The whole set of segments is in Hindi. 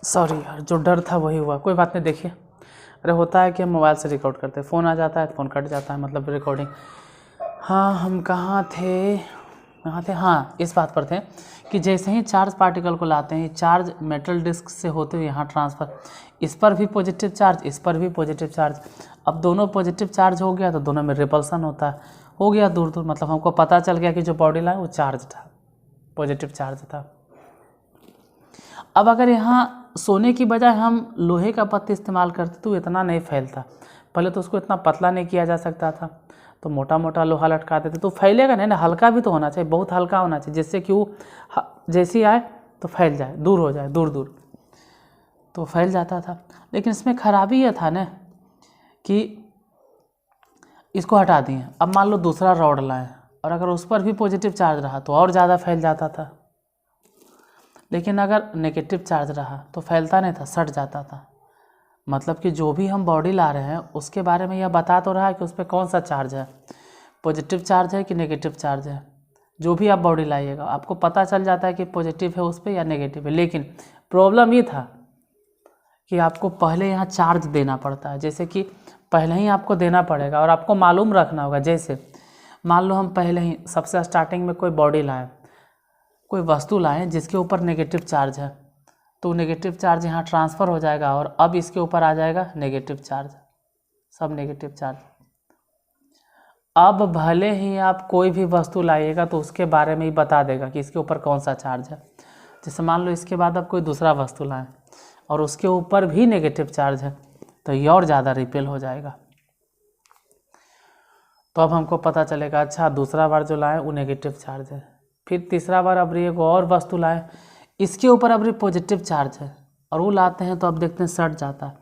सॉरी यार, जो डर था वही हुआ, कोई बात नहीं। देखिए, अरे होता है कि हम मोबाइल से रिकॉर्ड करते हैं, फ़ोन आ जाता है तो फ़ोन कट जाता है, मतलब रिकॉर्डिंग। हाँ, हम कहाँ थे, हाँ, इस बात पर थे कि जैसे ही चार्ज पार्टिकल को लाते हैं, चार्ज मेटल डिस्क से होते हुए यहाँ ट्रांसफ़र, इस पर भी पॉजिटिव चार्ज, इस पर भी पॉजिटिव चार्ज। अब दोनों पॉजिटिव चार्ज हो गया तो दोनों में रिपल्सन होता है, हो गया दूर दूर, मतलब हमको पता चल गया कि जो बॉडी लाइन वो चार्ज था, पॉजिटिव चार्ज था। अब अगर यहाँ सोने की बजाय हम लोहे का पत्ती इस्तेमाल करते तो इतना नहीं फैलता। पहले तो उसको इतना पतला नहीं किया जा सकता था, तो मोटा मोटा लोहा लटका देते तो फैलेगा नहीं ना, हल्का भी तो होना चाहिए, बहुत हल्का होना चाहिए, जिससे कि वो जैसी आए तो फैल जाए, दूर हो जाए, दूर दूर तो फैल जाता था। लेकिन इसमें खराबी यह था ना कि इसको हटा दिए, अब मान लो दूसरा रॉड लाएं और अगर उस पर भी पॉजिटिव चार्ज रहा तो और ज़्यादा फैल जाता था, लेकिन अगर नेगेटिव चार्ज रहा तो फैलता नहीं था, सट जाता था। मतलब कि जो भी हम बॉडी ला रहे हैं उसके बारे में यह बता तो रहा है कि उस पर कौन सा चार्ज है, पॉजिटिव चार्ज है कि नेगेटिव चार्ज है। जो भी आप बॉडी लाइएगा आपको पता चल जाता है कि पॉजिटिव है उस पर या नेगेटिव है। लेकिन प्रॉब्लम ये था कि आपको पहले यहाँ चार्ज देना पड़ता है, जैसे कि पहले ही आपको देना पड़ेगा और आपको मालूम रखना होगा। जैसे मान लो हम पहले ही सबसे स्टार्टिंग में कोई बॉडी लाएँ, कोई वस्तु लाएं जिसके ऊपर नेगेटिव चार्ज है, तो नेगेटिव चार्ज यहाँ ट्रांसफ़र हो जाएगा और अब इसके ऊपर आ जाएगा नेगेटिव चार्ज, सब नेगेटिव चार्ज। अब भले ही आप कोई भी वस्तु लाइएगा तो उसके बारे में ही बता देगा कि इसके ऊपर कौन सा चार्ज है। जैसे मान लो इसके बाद अब कोई दूसरा वस्तु लाएं और उसके ऊपर भी नेगेटिव चार्ज है तो ये और ज़्यादा रिपेल हो जाएगा। तो अब हमको पता चलेगा अच्छा दूसरा बार जो लाएँ वो नेगेटिव चार्ज है, फिर तीसरा बार अब एक और वस्तु लाएँ इसके ऊपर अब पॉजिटिव चार्ज है और वो लाते हैं तो अब देखते हैं सट जाता है,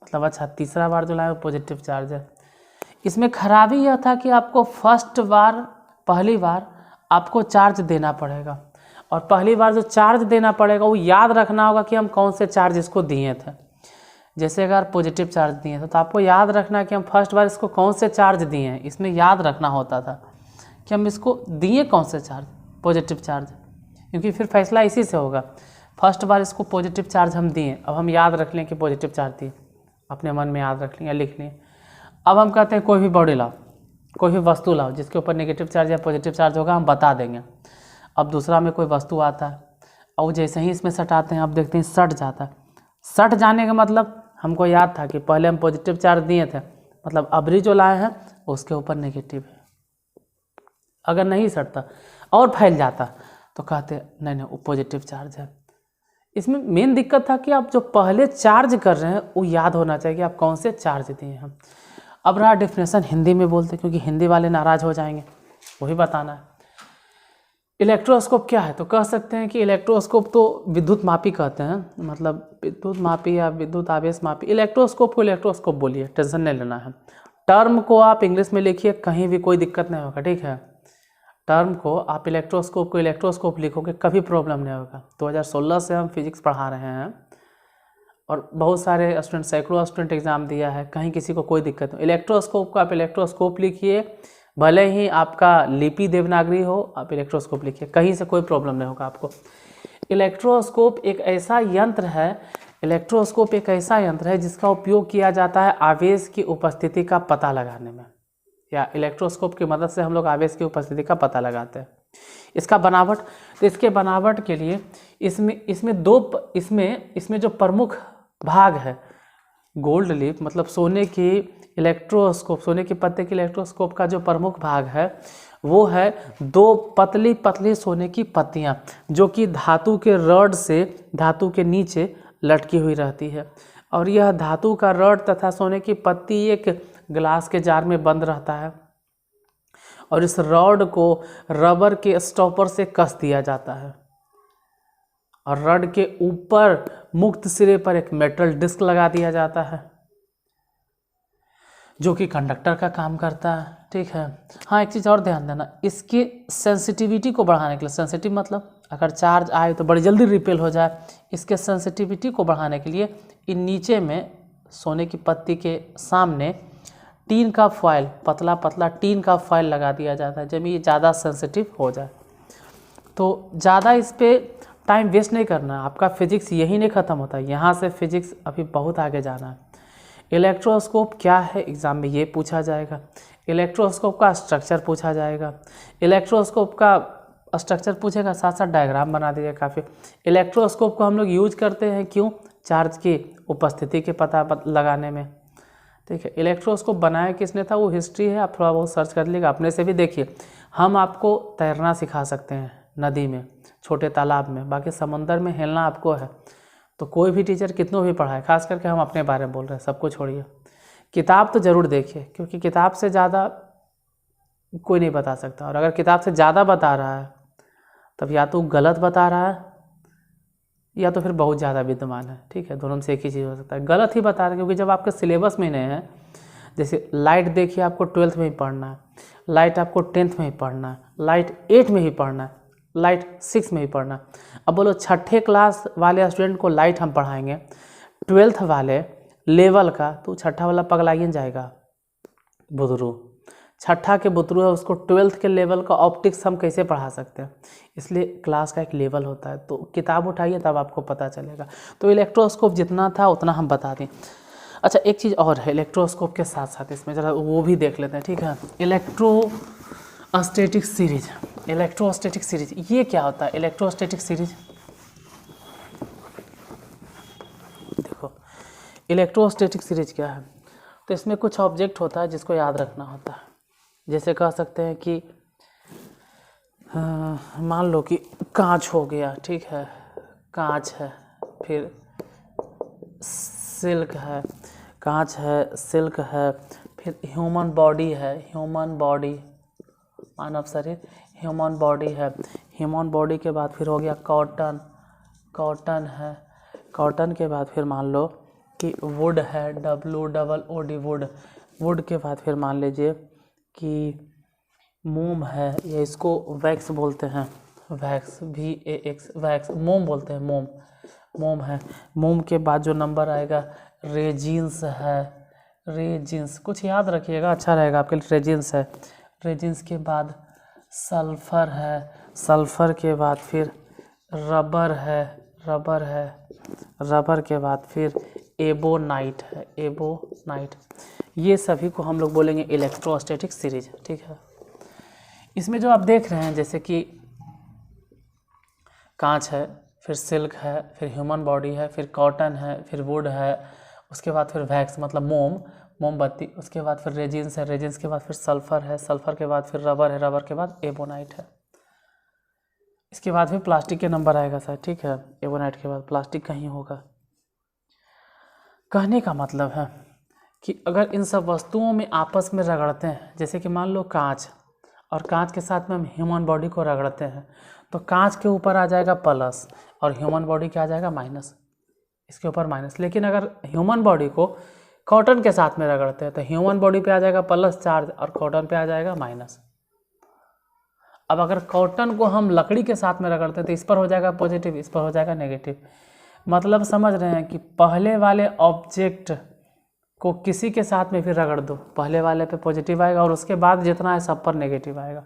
मतलब अच्छा तीसरा बार जो लाए वो पॉजिटिव चार्ज है। इसमें खराबी यह था कि आपको पहली बार आपको चार्ज देना पड़ेगा और पहली बार जो चार्ज देना पड़ेगा वो याद रखना होगा कि हम कौन से चार्ज इसको दिए थे। जैसे अगर पॉजिटिव चार्ज दिए थे तो आपको याद रखना है कि हम फर्स्ट बार इसको कौन से चार्ज दिए हैं, इसमें याद रखना होता था कि हम इसको दिए कौन से चार्ज, पॉजिटिव चार्ज, क्योंकि फिर फैसला इसी से होगा। फर्स्ट बार इसको पॉजिटिव चार्ज हम दिए, अब हम याद रख लें कि पॉजिटिव चार्ज दिए, अपने मन में याद रख लें या लिख लें। अब हम कहते हैं कोई भी बॉडी लाओ, कोई भी वस्तु लाओ जिसके ऊपर नेगेटिव चार्ज या पॉजिटिव चार्ज होगा, हम बता देंगे। अब दूसरा में कोई वस्तु आता है और जैसे ही इसमें सटाते हैं अब देखते हैं सट जाता है। सट जाने का मतलब हमको याद था कि पहले हम पॉजिटिव चार्ज दिए थे, मतलब अबरी जो लाए हैं उसके ऊपर नेगेटिव है। अगर नहीं सटता और फैल जाता तो कहते नहीं वो पॉजिटिव चार्ज है। इसमें मेन दिक्कत था कि आप जो पहले चार्ज कर रहे हैं वो याद होना चाहिए कि आप कौन से चार्ज दिए हैं। अब रहा डेफिनेशन हिंदी में बोलते, क्योंकि हिंदी वाले नाराज़ हो जाएंगे, वही बताना है। इलेक्ट्रोस्कोप क्या है तो कह सकते हैं कि इलेक्ट्रोस्कोप तो विद्युत मापी कहते हैं, मतलब विद्युत मापी या विद्युत आवेश मापी। इलेक्ट्रोस्कोप को इलेक्ट्रोस्कोप बोलिए, टेंशन नहीं लेना है। टर्म को आप इंग्लिश में लिखिए, कहीं भी कोई दिक्कत नहीं होगा, ठीक है। टर्म को आप इलेक्ट्रोस्कोप को इलेक्ट्रोस्कोप लिखोगे कभी प्रॉब्लम नहीं होगा। 2016 से हम फिजिक्स पढ़ा रहे हैं और बहुत सारे स्टूडेंट, सैकड़ों स्टूडेंट एग्ज़ाम दिया है, कहीं किसी को कोई दिक्कत नहीं। इलेक्ट्रोस्कोप को आप इलेक्ट्रोस्कोप लिखिए, भले ही आपका लिपि देवनागरी हो, आप इलेक्ट्रोस्कोप लिखिए, कहीं से कोई प्रॉब्लम नहीं होगा आपको। इलेक्ट्रोस्कोप एक ऐसा यंत्र है जिसका उपयोग किया जाता है आवेश की उपस्थिति का पता लगाने में, या इलेक्ट्रोस्कोप की मदद से हम लोग आवेश की उपस्थिति का पता लगाते हैं। इसका बनावट, तो इसके बनावट के लिए इसमें जो प्रमुख भाग है, गोल्ड लीफ मतलब सोने की इलेक्ट्रोस्कोप, सोने के पत्ते की इलेक्ट्रोस्कोप का जो प्रमुख भाग है वो है दो पतली पतली सोने की पत्तियां, जो कि धातु के रॉड से धातु के नीचे लटकी हुई रहती है। और यह धातु का रॉड तथा सोने की पत्ती एक ग्लास के जार में बंद रहता है और इस रॉड को रबर के स्टॉपर से कस दिया जाता है और रॉड के ऊपर मुक्त सिरे पर एक मेटल डिस्क लगा दिया जाता है जो कि कंडक्टर का काम करता है, ठीक है। हाँ, एक चीज़ और ध्यान देना, इसकी सेंसिटिविटी को बढ़ाने के लिए, सेंसिटिव मतलब अगर चार्ज आए तो बड़ी जल्दी रिपेल हो जाए, इसके सेंसिटिविटी को बढ़ाने के लिए इन नीचे में सोने की पत्ती के सामने टीन का फॉयल, पतला पतला टीन का फॉयल लगा दिया जाता है, जब ये ज़्यादा सेंसिटिव हो जाए। तो ज़्यादा इस पर टाइम वेस्ट नहीं करना है, आपका फिजिक्स यही नहीं ख़त्म होता, यहाँ से फिजिक्स अभी बहुत आगे जाना है। इलेक्ट्रोस्कोप क्या है एग्ज़ाम में ये पूछा जाएगा, इलेक्ट्रोस्कोप का स्ट्रक्चर पूछा जाएगा, इलेक्ट्रोस्कोप का स्ट्रक्चर पूछेगा, साथ साथ डायग्राम बना दीजिए काफ़ी। इलेक्ट्रोस्कोप को हम लोग यूज करते हैं क्यों, चार्ज की उपस्थिति के पता लगाने में, ठीक है। इलेक्ट्रोस्कोप बनाया किसने था वो हिस्ट्री है, आप थोड़ा बहुत सर्च कर लीजिएगा, अपने से भी देखिए। हम आपको तैरना सिखा सकते हैं नदी में, छोटे तालाब में, बाकी समंदर में हिलना आपको है। तो कोई भी टीचर कितनों भी पढ़ाए, खास करके हम अपने बारे में बोल रहे हैं, सबको छोड़िए। किताब तो ज़रूर देखिए, क्योंकि किताब से ज़्यादा कोई नहीं बता सकता, और अगर किताब से ज़्यादा बता रहा है तब या तो गलत बता रहा है या तो फिर बहुत ज़्यादा विद्वान है, ठीक है। दोनों में से एक ही चीज़ हो सकता है, गलत ही बता रहा है, क्योंकि जब आपके सिलेबस में नहीं है, जैसे लाइट देखिए आपको 12th में ही पढ़ना है, लाइट आपको 10th में ही पढ़ना है, लाइट 8 में ही पढ़ना है, लाइट 6 में ही पढ़ना है। अब बोलो छठे क्लास वाले स्टूडेंट को लाइट हम पढ़ाएंगे 12th वाले लेवल का, तो छठा वाला पगलाइन जाएगा बुदरू, छठा के बुतरू है, उसको 12th के लेवल का ऑप्टिक्स हम कैसे पढ़ा सकते हैं। इसलिए क्लास का एक लेवल होता है, तो किताब उठाइए तब आपको पता चलेगा। तो इलेक्ट्रोस्कोप जितना था उतना हम बता दें। अच्छा, एक चीज़ और है इलेक्ट्रोस्कोप के साथ साथ, इसमें ज़रा वो भी देख लेते हैं, ठीक है। इलेक्ट्रोस्टैटिक सीरीज, इलेक्ट्रोस्टैटिक सीरीज ये क्या होता है। इलेक्ट्रोस्टैटिक सीरीज देखो, इलेक्ट्रोस्टैटिक सीरीज क्या है, तो इसमें कुछ ऑब्जेक्ट होता है जिसको याद रखना होता है। जैसे कह सकते हैं कि मान लो कि कांच हो गया, ठीक है, कांच है, फिर सिल्क है, कांच है, सिल्क है, फिर ह्यूमन बॉडी है, ह्यूमन बॉडी मानव शरीर, ह्यूमन बॉडी है, ह्यूमन बॉडी के बाद फिर हो गया कॉटन, कॉटन है, कॉटन के बाद फिर मान लो कि वुड है, WOOD वुड, वुड के बाद फिर मान लीजिए कि मोम है, या इसको वैक्स बोलते हैं, वैक्स VAX वैक्स, मोम बोलते हैं, मोम, मोम है। मोम के बाद जो नंबर आएगा रेजिन्स है, रेजिन्स कुछ याद रखिएगा, अच्छा रहेगा आपके लिए, रेजिन्स है। रेजिन्स के बाद सल्फ़र है, सल्फ़र के बाद फिर रबर है, रबर है, रबर के बाद फिर एबोनाइट है, एबोनाइट। ये सभी को हम लोग बोलेंगे इलेक्ट्रोस्टैटिक सीरीज, ठीक है। इसमें जो आप देख रहे हैं जैसे कि कांच है, फिर सिल्क है, फिर ह्यूमन बॉडी है, फिर कॉटन है, फिर वुड है, उसके बाद फिर वैक्स मतलब मोम, मोमबत्ती, उसके बाद फिर रेजिन्स है, रेजिन्स के बाद फिर सल्फ़र है, सल्फ़र के बाद फिर रबर है, रबर के बाद एबोनाइट है। इसके बाद फिर प्लास्टिक के नंबर आएगा सर, ठीक है। एबोनाइट के बाद प्लास्टिक कहीं होगा। कहने का मतलब है कि अगर इन सब वस्तुओं में आपस में रगड़ते हैं, जैसे कि मान लो कांच, और कांच के साथ में हम ह्यूमन बॉडी को रगड़ते हैं, तो कांच के ऊपर आ जाएगा प्लस और ह्यूमन बॉडी क्या आ जाएगा माइनस, इसके ऊपर माइनस। लेकिन अगर ह्यूमन बॉडी को कॉटन के साथ में रगड़ते हैं तो ह्यूमन बॉडी पे आ जाएगा प्लस चार्ज और कॉटन पे आ जाएगा माइनस। अब अगर कॉटन को हम लकड़ी के साथ में रगड़ते हैं तो इस पर हो जाएगा पॉजिटिव, इस पर हो जाएगा नेगेटिव। मतलब समझ रहे हैं कि पहले वाले ऑब्जेक्ट को किसी के साथ में फिर रगड़ दो, पहले वाले पे पॉजिटिव आएगा और उसके बाद जितना है सब पर नेगेटिव आएगा।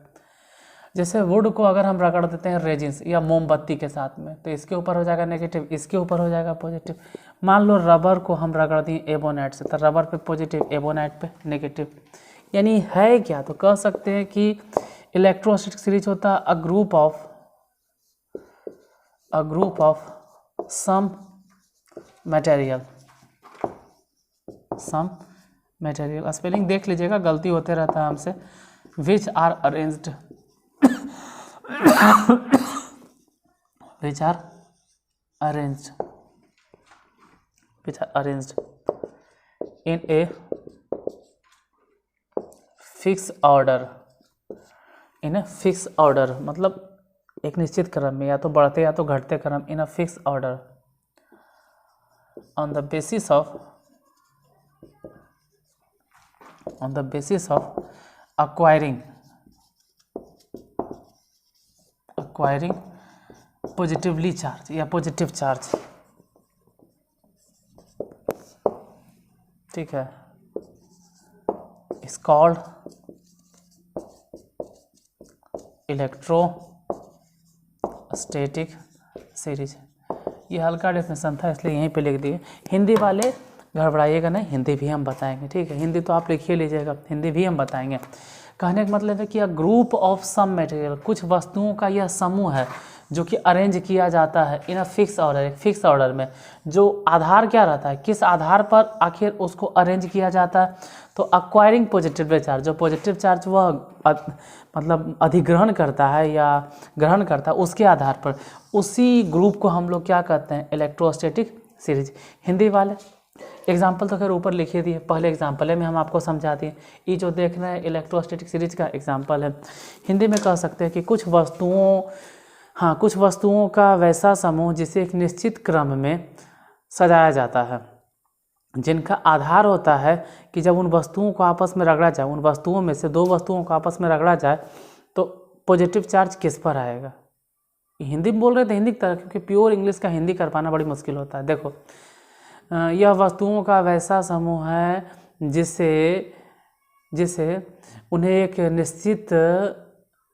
जैसे वुड को अगर हम रगड़ देते हैं रेजिन्स या मोमबत्ती के साथ में तो इसके ऊपर हो जाएगा नेगेटिव, इसके ऊपर हो जाएगा पॉजिटिव। मान लो रबर को हम रगड़ दिए एबोनाइट से, तो रबर पे पॉजिटिव, एबोनाइट पे नेगेटिव। यानी है क्या, तो कह सकते हैं कि इलेक्ट्रोस्टैटिक सीरीज होता है a group of some material, some material. Spelling देख लीजिएगा, गलती होते रहता है हमसे। Which are arranged which are arranged in a fixed order, in a fixed order मतलब एक निश्चित क्रम में, या तो बढ़ते या तो घटते क्रम, in a fixed order on the basis of acquiring positively charge या पॉजिटिव चार्ज, ठीक है, इज कॉल्ड इलेक्ट्रोस्टैटिक सीरीज। ये हल्का डेफिनेशन था इसलिए यहीं पे लिख दिए। हिंदी वाले घबराइएगा नहीं, हिंदी भी हम बताएंगे, ठीक है। हिंदी तो आप लिखिए लीजिएगा, हिंदी भी हम बताएंगे। कहने का मतलब है कि a group of some material, कुछ वस्तुओं का यह समूह है जो कि अरेंज किया जाता है इन अ फिक्स ऑर्डर, एक फिक्स ऑर्डर में। जो आधार क्या रहता है, किस आधार पर आखिर उसको अरेंज किया जाता है, तो अक्वायरिंग पॉजिटिव चार्ज, जो पॉजिटिव चार्ज वह मतलब अधिग्रहण करता है या ग्रहण करता है, उसके आधार पर उसी ग्रुप को हम लोग क्या कहते हैं, इलेक्ट्रोस्टैटिक सीरीज। हिंदी वाले एग्जाम्पल तो खैर ऊपर लिखिए दिए, पहले एग्जाम्पल में हम आपको समझा दिए। ये जो देख रहे हैं इलेक्ट्रोस्टैटिक सीरीज का एग्जाम्पल है। हिंदी में कह सकते हैं कि कुछ वस्तुओं का वैसा समूह जिसे एक निश्चित क्रम में सजाया जाता है, जिनका आधार होता है कि जब उन वस्तुओं को आपस में रगड़ा जाए, उन वस्तुओं में से दो वस्तुओं को आपस में रगड़ा जाए तो पॉजिटिव चार्ज किस पर आएगा। हिंदी में बोल रहे थे हिंदी की तरह, क्योंकि प्योर इंग्लिश का हिंदी कर पाना बड़ी मुश्किल होता है। देखो, यह वस्तुओं का वैसा समूह है जिसे उन्हें एक निश्चित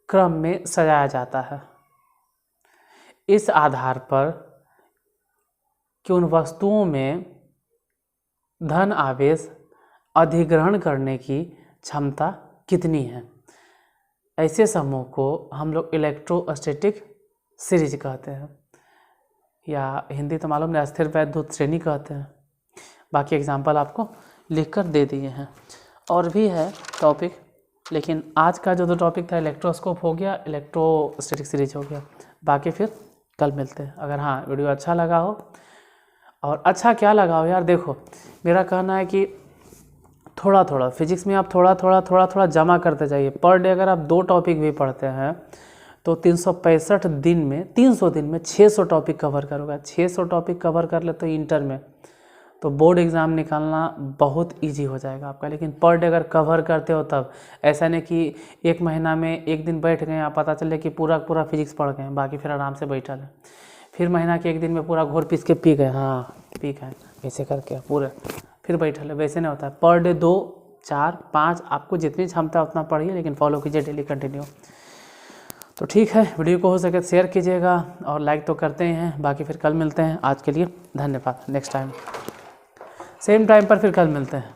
क्रम में सजाया जाता है, इस आधार पर कि उन वस्तुओं में धन आवेश अधिग्रहण करने की क्षमता कितनी है। ऐसे समूह को हम लोग इलेक्ट्रोस्टैटिक सीरीज कहते हैं, या हिंदी तो मालूम नहीं, अस्थिर वैद्युत श्रेणी कहते हैं। बाकी एग्जाम्पल आपको लिखकर दे दिए हैं। और भी है टॉपिक, लेकिन आज का जो टॉपिक था इलेक्ट्रोस्कोप हो गया, इलेक्ट्रोस्टैटिक सीरीज हो गया। बाकी फिर कल मिलते हैं। अगर हाँ वीडियो अच्छा लगा हो, और अच्छा क्या लगा हो यार, देखो मेरा कहना है कि थोड़ा थोड़ा फिजिक्स में आप थोड़ा जमा करते जाइए। पर डे अगर आप 2 टॉपिक भी पढ़ते हैं तो 365 दिन में 300 दिन में 600 टॉपिक कवर करोगे। 600 टॉपिक कवर कर ले तो इंटर में तो बोर्ड एग्ज़ाम निकालना बहुत इजी हो जाएगा आपका। लेकिन पर डे अगर कवर करते हो तब, ऐसा नहीं कि एक महीना में एक दिन बैठ गए, आप पता चले कि पूरा फिजिक्स पढ़ गए, बाकी फिर आराम से बैठा है, फिर महीना के एक दिन में पूरा घोर पीस के पी गए, हाँ पी गए ऐसे करके पूरे, फिर बैठा है। वैसे नहीं होता है। पर डे 2, 4, 5 आपको जितनी क्षमता उतना पढ़िए, लेकिन फॉलो कीजिए डेली कंटिन्यू। तो ठीक है, वीडियो को हो सके शेयर कीजिएगा और लाइक तो करते ही हैं। बाकी फिर कल मिलते हैं। आज के लिए धन्यवाद। नेक्स्ट टाइम सेम टाइम पर फिर कल मिलते हैं।